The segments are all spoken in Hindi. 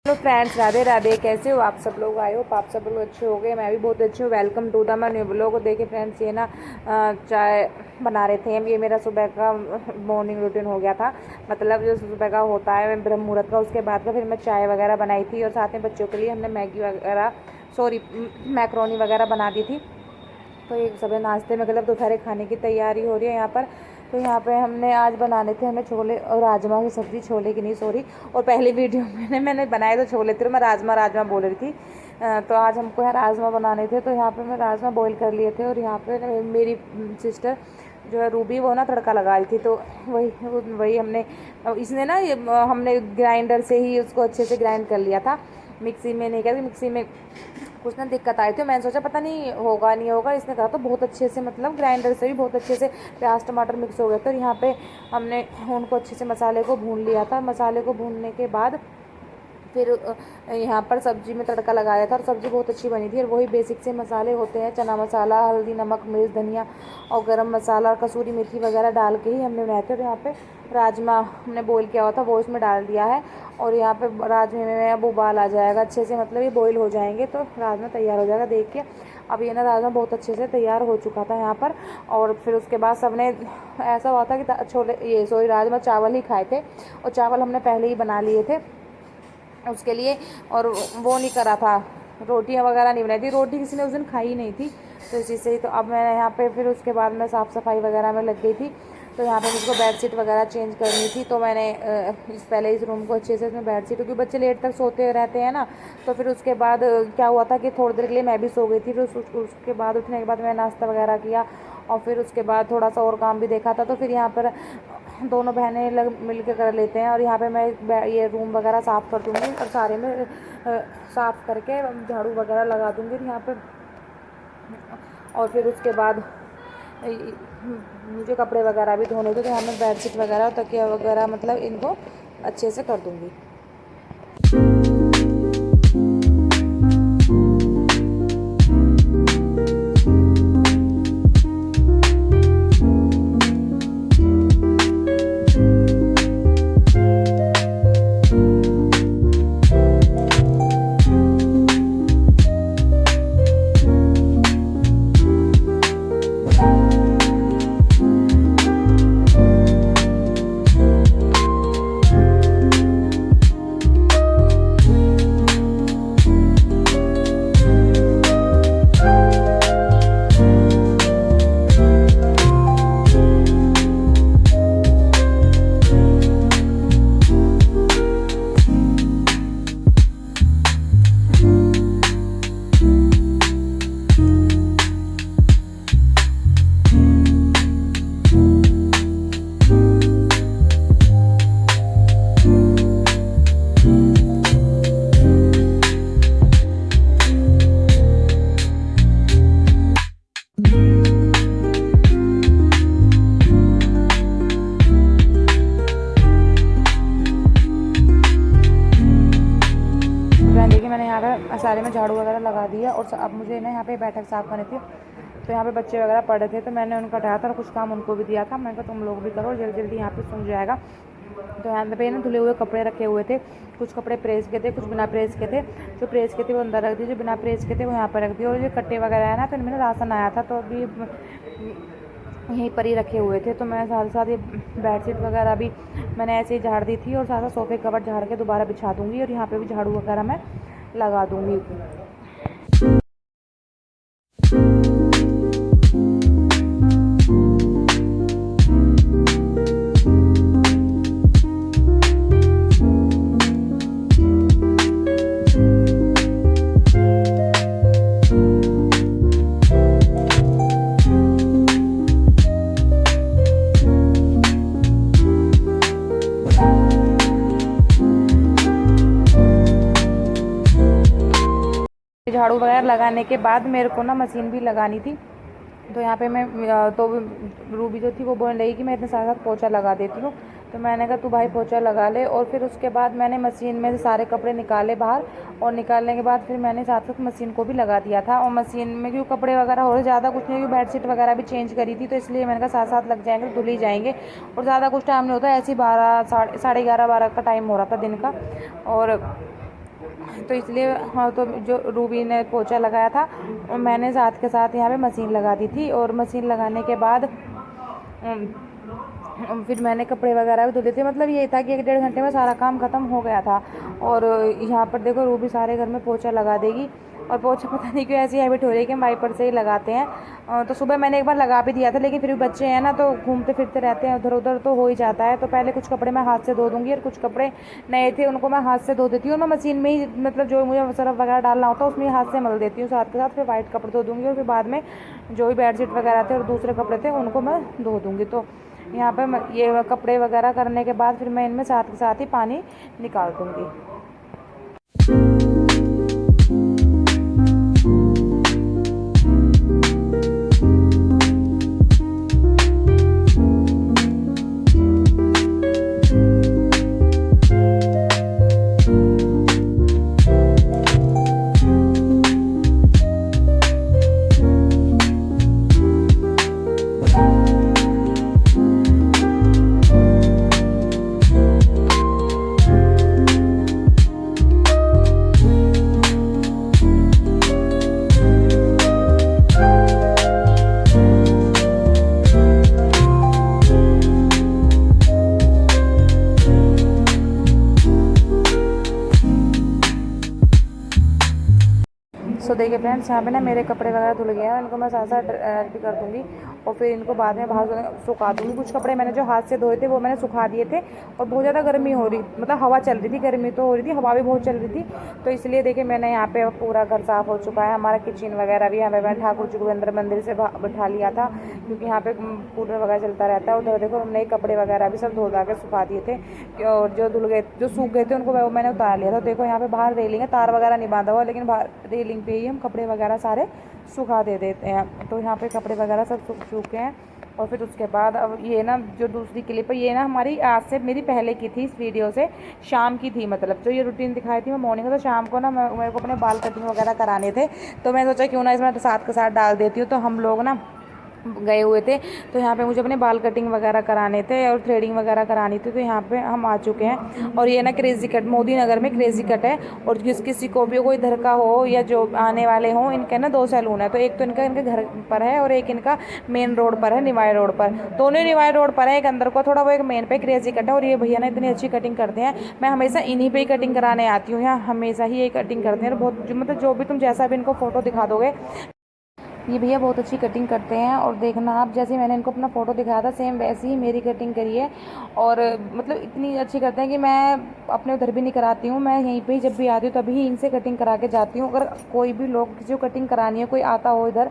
Hello friends, Radhe Radhe. कैसे हो आप सब लोग? आए हो आप सब लोग अच्छे हो गए। मैं भी बहुत अच्छी हूँ। Welcome to the my new blog. देखिए फ्रेंड्स, ये ना चाय बना रहे थे हम। ये मेरा सुबह का मॉर्निंग रूटीन हो गया था। मतलब जो सुबह का होता है ब्रह्म मुहूर्त का, उसके बाद का फिर मैं चाय वगैरह बनाई थी और साथ में बच्चों के लिए हमने मैगी वगैरह मैक्रोनी वगैरह बना दी थी। तो ये सुबह नाश्ते में मतलब दोपहर खाने की तैयारी हो रही है यहाँ पर। तो यहाँ पे हमने आज बनाने थे हमें छोले और राजमा की सब्ज़ी। छोले की नहीं, सॉरी। और पहली वीडियो में मैंने बनाए तो छोले थे, तो मैं राजमा राजमा बोल रही थी। तो आज हमको यहाँ राजमा बनाने थे, तो यहाँ पे मैं राजमा बॉईल कर लिए थे। और यहाँ पे मेरी सिस्टर जो है रूबी, वो ना तड़का लगा रही थी। तो वही वही हमने इसने ना ये हमने ग्राइंडर से ही उसको अच्छे से ग्राइंड कर लिया था। मिक्सी में नहीं कर, मिक्सी में कुछ ना दिक्कत आई थी। मैंने सोचा पता नहीं होगा नहीं होगा, इसने कहा तो बहुत अच्छे से, मतलब ग्राइंडर से भी बहुत अच्छे से प्याज टमाटर मिक्स हो गए। तो यहाँ पे हमने उनको अच्छे से मसाले को भून लिया था। मसाले को भूनने के बाद फिर यहाँ पर सब्ज़ी में तड़का लगाया था और सब्ज़ी बहुत अच्छी बनी थी। और वही बेसिक से मसाले होते हैं, चना मसाला, हल्दी, नमक, मिर्च, धनिया और गरम मसाला और कसूरी मेथी वगैरह डाल के ही हमने बनाए थे। और यहाँ पे राजमा हमने बॉईल किया हुआ था, वो इसमें डाल दिया है। और यहाँ पे राजमे में अब उबाल आ जाएगा अच्छे से, मतलब ये बॉईल हो जाएंगे तो राजमा तैयार हो जाएगा। देखिए अब ये ना राजमा बहुत अच्छे से तैयार हो चुका था यहाँ पर। और फिर उसके बाद सबने ऐसा हुआ था कि छोले ये सॉरी राजमा चावल ही खाए थे, और चावल हमने पहले ही बना लिए थे उसके लिए। और वो नहीं करा था, रोटियां वगैरह नहीं बनाई थी। रोटी किसी ने उस दिन खाई नहीं थी, तो इसी से ही। तो अब मैं यहाँ पे फिर उसके बाद मैं साफ़ सफाई वगैरह में लग गई थी। तो यहाँ पे मुझको बेडशीट वगैरह चेंज करनी थी। तो मैंने पहले इस रूम को अच्छे से इसमें बेडशीट, क्योंकि बच्चे लेट तक सोते रहते हैं ना। तो फिर उसके बाद क्या हुआ था कि थोड़ी देर के लिए मैं भी सो गई थी। फिर उसके बाद उठने के बाद मैंने नाश्ता वगैरह किया और फिर उसके बाद थोड़ा सा और काम भी देखा था। तो फिर यहाँ पर दोनों बहनें मिल के कर लेते हैं। और यहाँ पे मैं ये रूम वगैरह साफ़ कर दूँगी और सारे में साफ़ करके झाड़ू वगैरह लगा दूँगी यहाँ पे। और फिर उसके बाद मुझे कपड़े वगैरह भी धोने थे, तो यहाँ मैं बेडशीट वगैरह तकिया वगैरह मतलब इनको अच्छे से कर दूँगी। देखिए मैंने यहाँ पे सारे में झाड़ू वगैरह लगा दिया। और अब मुझे ना यहाँ पे बैठक साफ़ करनी थी। तो यहाँ पे बच्चे वगैरह पढ़ रहे थे, तो मैंने उनको हटाया था और कुछ काम उनको भी दिया था। मैंने कहा तुम लोग भी करो, जल्दी जल्दी यहाँ पे सूख जाएगा। तो यहाँ पे ना धुले हुए कपड़े रखे हुए थे। कुछ कपड़े प्रेस के थे, कुछ बिना प्रेस के थे। जो प्रेस के थे वो अंदर रख दिए, जो बिना प्रेस के थे वो यहाँ पर रख दिए। और जो कट्टे वगैरह है ना, तो इनमें राशन आया था, तो अभी यहीं पर ही रखे हुए थे। तो मैं साथ साथ ये बेडशीट वगैरह भी मैंने ऐसे ही झाड़ दी थी। और साथ साथ सोफे कवर झाड़ के दोबारा बिछा दूँगी। और यहाँ पे भी झाड़ू वगैरह मैं लगा दूँगी। झाड़ू वगैरह लगाने के बाद मेरे को ना मशीन भी लगानी थी। तो यहाँ पे मैं तो रूबी जो थी वो बोल रही कि मैं इतने साथ साथ पोछा लगा देती हूँ। तो मैंने कहा तू भाई पोछा लगा ले। और फिर उसके बाद मैंने मशीन में से सारे कपड़े निकाले बाहर। और निकालने के बाद फिर मैंने साथ साथ मशीन को भी लगा दिया था। और मशीन में क्यों कपड़े वगैरह हो रहे, ज़्यादा कुछ नहीं, क्योंकि बेडशीट वगैरह भी चेंज करी थी, तो इसलिए मैंने कहा साथ साथ लग जाएंगे तो धुल ही जाएंगे। और ज़्यादा कुछ टाइम नहीं होता, ऐसे ही 12 साढ़े 11 12 का टाइम हो रहा था दिन का। और तो इसलिए हाँ, तो जो रूबी ने पोछा लगाया था मैंने साथ के साथ यहाँ पे मशीन लगा दी थी। और मशीन लगाने के बाद फिर मैंने कपड़े वगैरह भी धुल थे। मतलब ये था कि 1 डेढ़ घंटे में सारा काम ख़त्म हो गया था। और यहाँ पर देखो रूबी सारे घर में पोछा लगा देगी। और पोछा पता नहीं क्यों ऐसी हैबिट हो रही है कि हम वाइपर से ही लगाते हैं। तो सुबह मैंने एक बार लगा भी दिया था, लेकिन फिर भी बच्चे हैं ना, तो घूमते फिरते रहते हैं उधर उधर, तो हो ही जाता है। तो पहले कुछ कपड़े मैं हाथ से धो दूँगी और कुछ कपड़े नए थे उनको मैं हाथ से धो देती हूँ। और मैं मशीन में ही मतलब जो मुझे सरफ वगैरह डालना होता है उसमें हाथ से मल देती हूँ साथ के साथ। फिर वाइट कपड़े धो दूँगी और फिर बाद में जो भी बेडशीट वगैरह थे और दूसरे कपड़े थे उनको मैं धो दूँगी। तो यहाँ पे ये कपड़े वगैरह करने के बाद फिर मैं इनमें साथ के साथ ही पानी निकाल दूँगी। सो देखिए फ्रेंड्स, यहाँ पे ना मेरे कपड़े वगैरह धुल गए हैं। इनको मैं साथ साथ भी कर दूँगी और फिर इनको बाद में बाहर सुखा दूँगी। कुछ कपड़े मैंने जो हाथ से धोए थे वो मैंने सुखा दिए थे। और बहुत ज़्यादा गर्मी हो रही, मतलब हवा चल रही थी, गर्मी तो हो रही थी, हवा भी बहुत चल रही थी। तो इसलिए देखिए मैंने यहाँ पे पूरा घर साफ़ हो चुका है। हमारा किचन वगैरह भी यहाँ पे मैं ठाकुर जी को अंदर मंदिर से बिठा लिया था, क्योंकि यहाँ पे कूलर वगैरह चलता रहता है। उधर देखो नए कपड़े वगैरह भी सब धो धा के सुखा दिए थे। और जो धुल गए, जो सूख गए थे उनको मैंने उतार लिया था। देखो यहाँ पे बाहर रेलिंग है, तार वगैरह नहीं बांधा हुआ, लेकिन बाहर रेलिंग पे ही हम कपड़े वगैरह सारे सुखा दे देते हैं। तो यहाँ पे कपड़े वगैरह सब सूख चुके हैं। और फिर उसके बाद अब ये ना जो दूसरी क्लिप है, ये ना हमारी आज से मेरी पहले की थी, इस वीडियो से शाम की थी। मतलब जो ये रूटीन दिखाई थी मैं मॉर्निंग में, तो शाम को ना मेरे को अपने बाल कटिंग वगैरह कराने थे। तो मैं सोचा क्यों ना इसमें साथ के साथ डाल देती हूँ। तो हम लोग ना गए हुए थे, तो यहाँ पे मुझे अपने बाल कटिंग वगैरह कराने थे और थ्रेडिंग वगैरह करानी थी। तो यहाँ पे हम आ चुके हैं। और ये ना क्रेज़ी कट मोदी नगर में क्रेज़ी कट है। और किसी को भी कोई इधर का हो या जो आने वाले हों, इनके ना 2 सैलून है। तो एक तो इनका इनके घर पर है और एक इनका मेन रोड पर है, निवाई रोड पर। दोनों निवाई रोड पर है, एक अंदर को थोड़ा, वो एक मेन पे क्रेज़ी कट है। और ये भैया ना इतनी अच्छी कटिंग करते हैं, मैं हमेशा इन्हीं पर ही कटिंग कराने आती हूँ। यहाँ हमेशा ही यही कटिंग करते हैं। और बहुत मतलब जो भी तुम जैसा भी इनको फ़ोटो दिखा दोगे, ये भैया बहुत अच्छी कटिंग करते हैं। और देखना आप, जैसे मैंने इनको अपना फ़ोटो दिखाया था सेम वैसे ही मेरी कटिंग करी है। और मतलब इतनी अच्छी करते हैं कि मैं अपने उधर भी नहीं कराती हूँ, मैं यहीं पे ही जब भी आती हूँ तभी इनसे कटिंग करा के जाती हूँ। अगर कोई भी लोग किसी को कटिंग करानी है, कोई आता हो इधर,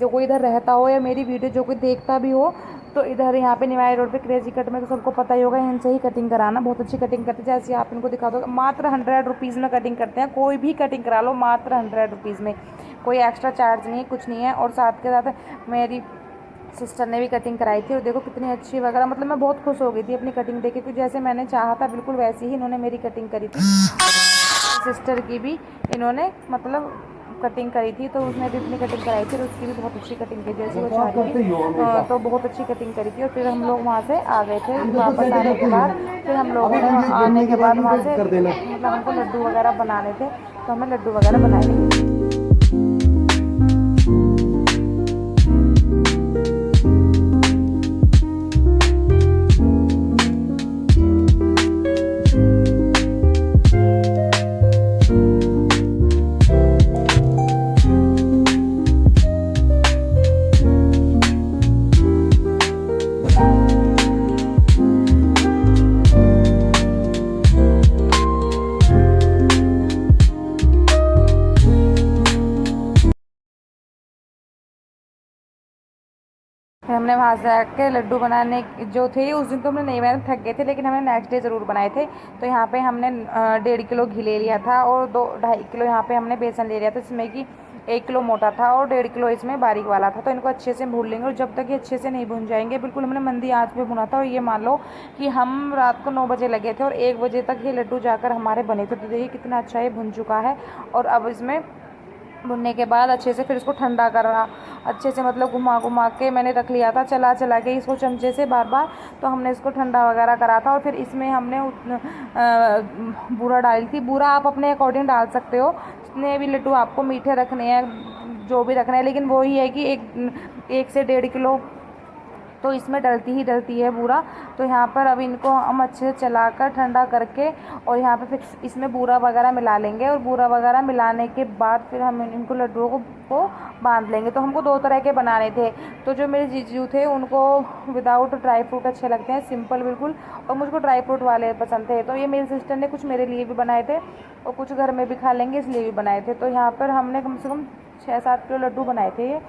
जो कोई इधर रहता हो या मेरी वीडियो जो कोई देखता भी हो, तो इधर यहाँ पे निवाई रोड पे क्रेज़ी कट में तो सबको पता ही होगा, इनसे ही कटिंग कराना। बहुत अच्छी कटिंग करते हैं, जैसे आप इनको दिखा दो। मात्र 100 रुपीज़ में कटिंग करते हैं, कोई भी कटिंग करा लो मात्र 100 रुपीज़ में, कोई एक्स्ट्रा चार्ज नहीं है, कुछ नहीं है। और साथ के साथ मेरी सिस्टर ने भी कटिंग कराई थी और देखो कितनी अच्छी वगैरह, मतलब मैं बहुत खुश हो गई थी अपनी कटिंग देख के, क्योंकि जैसे मैंने चाहा था बिल्कुल वैसे ही इन्होंने मेरी कटिंग करी थी। सिस्टर की भी इन्होंने मतलब कटिंग करी थी, तो उसने भी अपनी कटिंग कराई थी और उसकी भी बहुत अच्छी कटिंग की, जैसे वो चाह रही थी। तो बहुत अच्छी कटिंग करी थी। और फिर हम लोग वहाँ से आ गए थे। वापस आने के बाद फिर हम लोगों ने आने के बाद वहाँ से मतलब हमको लड्डू वगैरह बनाने थे, तो हमें लड्डू वगैरह बनाए। फिर हमने वहाँ से आके लड्डू बनाने जो थे, उस दिन तो हमने नहीं बनाए, थक गए थे, लेकिन हमने नेक्स्ट डे ज़रूर बनाए थे। तो यहाँ पे हमने 1.5 किलो घी ले लिया था और 2-2.5 किलो यहाँ पे हमने बेसन ले लिया था, जिसमें कि 1 किलो मोटा था और 1.5 किलो इसमें बारीक वाला था। तो इनको अच्छे से भून लेंगे और जब तक ये अच्छे से नहीं भून जाएंगे, बिल्कुल हमने मंदी आंच पे भुना था। और ये मान लो कि हम रात को 9 बजे लगे थे और 1 बजे तक ये लड्डू जाकर हमारे बने थे। तो देखिए कितना अच्छा ये भुन चुका है। और अब इसमें भुनने के बाद अच्छे से फिर इसको ठंडा करना, अच्छे से मतलब घुमा घुमा के मैंने रख लिया था, चला चला के इसको चमचे से बार बार। तो हमने इसको ठंडा वगैरह करा था और फिर इसमें हमने बूरा डाली थी। बूरा आप अपने अकॉर्डिंग डाल सकते हो, जितने भी लड्डू आपको मीठे रखने हैं, जो भी रखना है, लेकिन वही है कि 1 से 1.5 किलो तो इसमें डलती है बूरा। तो यहाँ पर अब इनको हम अच्छे से चलाकर ठंडा करके और यहाँ पे फिर इसमें बूरा वगैरह मिला लेंगे, और बूरा वगैरह मिलाने के बाद फिर हम इनको लड्डुओं को बांध लेंगे। तो हमको 2 तरह के बनाने थे। तो जो मेरे जीजू थे उनको विदाउट ड्राई फ्रूट अच्छे लगते हैं, सिंपल बिल्कुल, और मुझको ड्राई फ्रूट वाले पसंद थे। तो ये मेरी सिस्टर ने कुछ मेरे लिए भी बनाए थे और कुछ घर में भी खा लेंगे इसलिए भी बनाए थे। तो यहाँ पर हमने कम से कम 6-7 किलो लड्डू बनाए थे ये।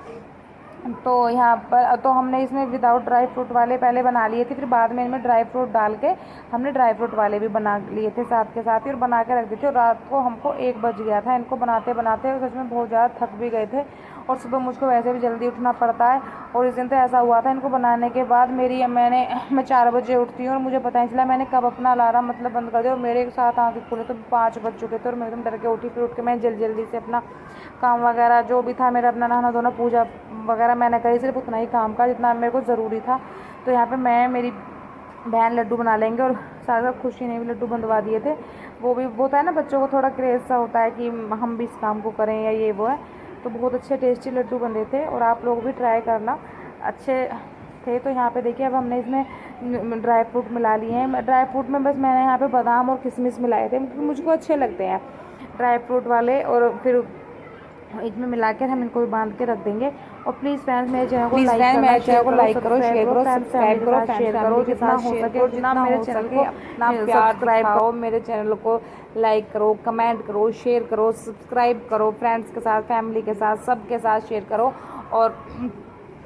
तो यहाँ पर तो हमने इसमें विदाउट ड्राई फ्रूट वाले पहले बना लिए थे, फिर बाद में इनमें ड्राई फ्रूट डाल के हमने ड्राई फ्रूट वाले भी बना लिए थे साथ के साथ ही, और बना के रख दिए थे। और रात को हमको 1 बज गया था इनको बनाते बनाते, सच में बहुत ज़्यादा थक भी गए थे, और सुबह मुझको वैसे भी जल्दी उठना पड़ता है। और इस दिन तो ऐसा हुआ था इनको बनाने के बाद मैं 4 बजे उठती हूँ और मुझे पता नहीं चला मैंने कब अपना अलार्म मतलब बंद कर दिया, और मेरे साथ आँखें खुले तो 5 बज चुके थे, और मैं एकदम डर के उठी। फिर उठ के मैं जल्दी से अपना काम वगैरह जो भी था मेरा, अपना नहाना धोना पूजा वगैरह मैंने करी, सिर्फ उतना ही काम का जितना मेरे को ज़रूरी था। तो यहाँ पे मैं मेरी बहन लड्डू बना लेंगे, और साथ साथ खुशी ने भी लड्डू बंधवा दिए थे। वो भी होता है ना, बच्चों को थोड़ा क्रेज़ सा होता है कि हम भी इस काम को करें या ये वो है। तो बहुत अच्छे टेस्टी लड्डू बने थे, और आप लोग भी ट्राई करना, अच्छे थे। तो यहाँ पे देखिए अब हमने इसमें ड्राई फ्रूट मिला लिए हैं। ड्राई फ्रूट में बस मैंने यहाँ पे बादाम और किशमिश मिलाए थे, क्योंकि मुझको अच्छे लगते हैं ड्राई फ्रूट वाले। और फिर इसमें मिलाकर हम इनको भी बांध के रख देंगे। और प्लीज़ फ्रेंड्स मेरे चैनल को लाइक करो, शेयर करो, सब्सक्राइब करो, शेयर करो, जितना हो सके जितना मेरे चैनल को अपना प्यार दिखाओ। मेरे चैनल को लाइक करो, कमेंट करो, शेयर करो, सब्सक्राइब करो, फ्रेंड्स के साथ, फैमिली के साथ, सबके साथ शेयर करो। और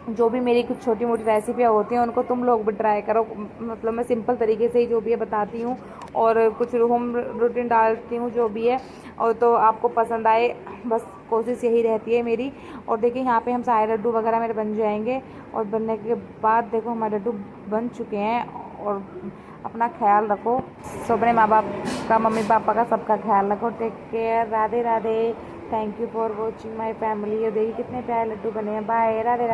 जो भी मेरी कुछ छोटी मोटी रेसिपियाँ होती हैं उनको तुम लोग भी ट्राई करो। मतलब मैं सिंपल तरीके से ही जो भी है बताती हूँ, और कुछ होम रूटीन डालती हूँ जो भी है, और तो आपको पसंद आए, बस कोशिश यही रहती है मेरी। और देखिए यहाँ पे हम सारे लड्डू वगैरह मेरे बन जाएंगे, और बनने के बाद देखो हमारे लड्डू बन चुके हैं। और अपना ख्याल रखो, अपने माँ बाप का, मम्मी पापा का, सबका ख्याल रखो। Take care, Radhe Radhe, thank you for watching my family. और देखिए कितने प्यारे लड्डू बने हैं। बाय, राधे राधे।